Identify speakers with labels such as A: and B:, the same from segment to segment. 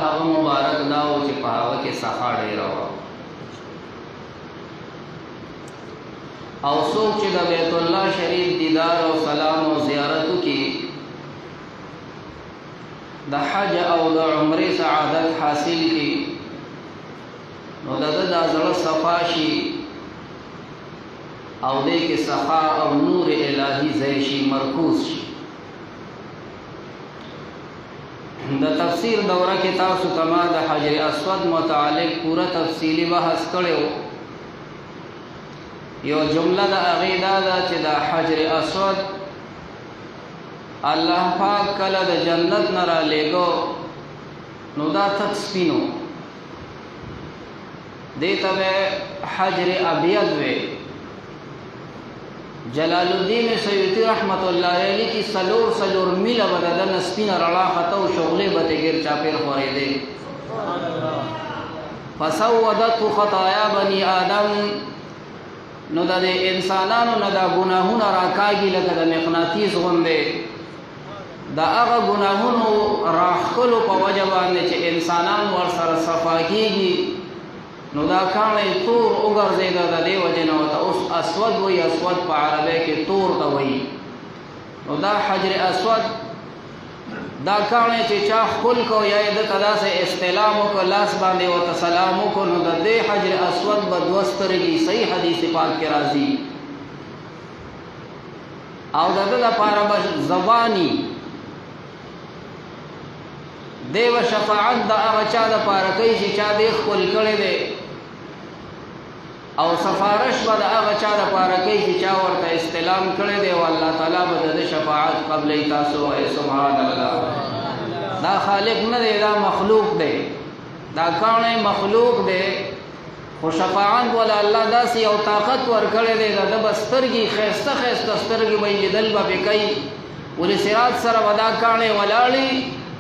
A: هغه مبارک دا و چې په هغه کې سخا ډېره وه او څوک چې د بیت الله شریف دیدار او سلام او زیارت وکړي د حج او د عمرې سعادت حاصل کړي نو د ده دا زړه صفا شي او دې کې سخا او نور الهي ځای شي مرکوز شي د تفسیر دوره کې تاسو ته ما د حجر اسود متعلق پوره تفصیلی بحث کړی یو جمله د هغې دا ده چې د حجر اسود الله پاک کله د جنت نه رالیږو نو دا تک سپین و دې ته به حجر ابیض وی جلال الدین سیوطی رحمت الله علیه کی سلور میله به د دنه سپینه رڼا خطه او شغلې به ترې ګیر چاپېر خورېدې فسودته خطایا بني آدم نو د انسانانو نه دا ګناهونه راکاږي لکه د مقناطیس غوندې د هغه ګناهونو راښکلو په وجه باندې چې انسانان ورسره صفا کېږي نو دا کاڼی تور وګرځېده د دې وجې نه ورته اوس اسود وایي اسود په عربۍ کې تور ته وایي نو دا حجر اسود دا کاڼی چې چا ښکل کو یا یې دته داسې استلام وکړه لاس باندې ورته سلام وکړو نو د دې حجر اسود به دوه سترګې صحیح حدیث پاک کې راځي او د ده دپاره به زباني دی و شفاعت د هغه چا دپاره کوي چې چا دې ښکل کړی دی او سفارش به د هغه چا دپاره کوي چې چا ورته استلام کړی دی او الله تعالی به د ده شفاعت قبلوي تاسو وایئ سبحان الله دا خالق نه دی دا مخلوق دی دا کاڼی مخلوق دی خو شفاعت ولا الله داسې یو طاقت ورکړی دی د ده به سترګې ښایسته ښایسته سترګې به یې لیدل به پرې کوي ولې صراط سره به دا کاڼی ولاړي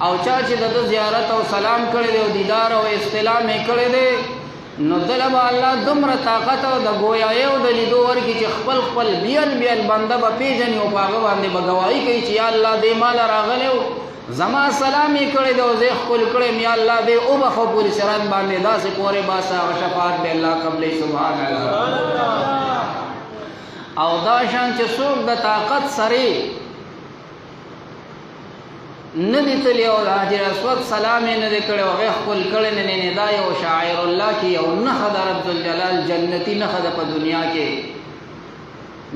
A: او چا چې د ده زیارت او سلام کړی دی او دیدار او استلام یې کړی دی نو دله به الله دومره طاقت او د ګویایۍ او د لیدو ورکړي چې خپل بیل بنده به پېژني او په هغه باندې به ګواهي کوي چې یا الله دې ماله راغلی و زما سلام یې کړی دی او زه یې ښکل کړی یم یا الله دې وبخه پورې صراط باندې داسې پورې باسه هغه شفاعت به الله قبلوي سبحان الله او دا شان چې څوک د طاقت سره نه دی تللی او د حجر اسود سلام یې نه دی کړی او هغې ښکل کړی نه دا یو شاعر الله کې یو نښه د رب ذوالجلال جنتي نښه ده په دنیا کې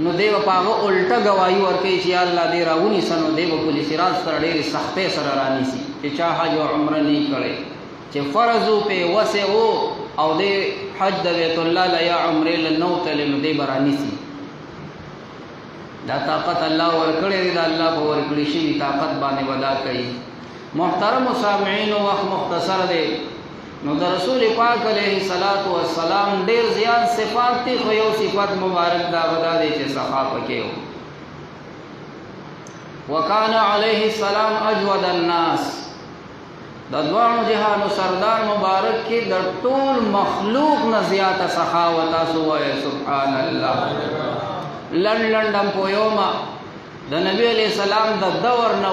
A: نو دی به په هغه الټه ګواهي ورکوي چې یا الله دې راونیسه نو دی به پل صراط سره ډېرې سختۍ سره رانیسي چې چا حج او عمره نه یې کړی چې فرض و پې وسع و او دی حج د بیت الله له یا عمرې له نه وتلی نو دی به رانیسي دا طاقت الله ورکړی دی د الله په ورکړي شوي طاقت باندې ودا کوي محترم سامعینو وخت مختصر دی نو د رسول پاک علیه الصلاة والسلام ډېر زیات صفات دي خو یو صفت مبارک دا ودا دی چې سخا پکې و وکان علیه السلام اجود الناس د دواړو جهانو سردار مبارک کې د ټول مخلوق نه زیاته سخا و تاسو وایئ سبحان الله لنډم پویوما د نبی علیہ السلام د دور نه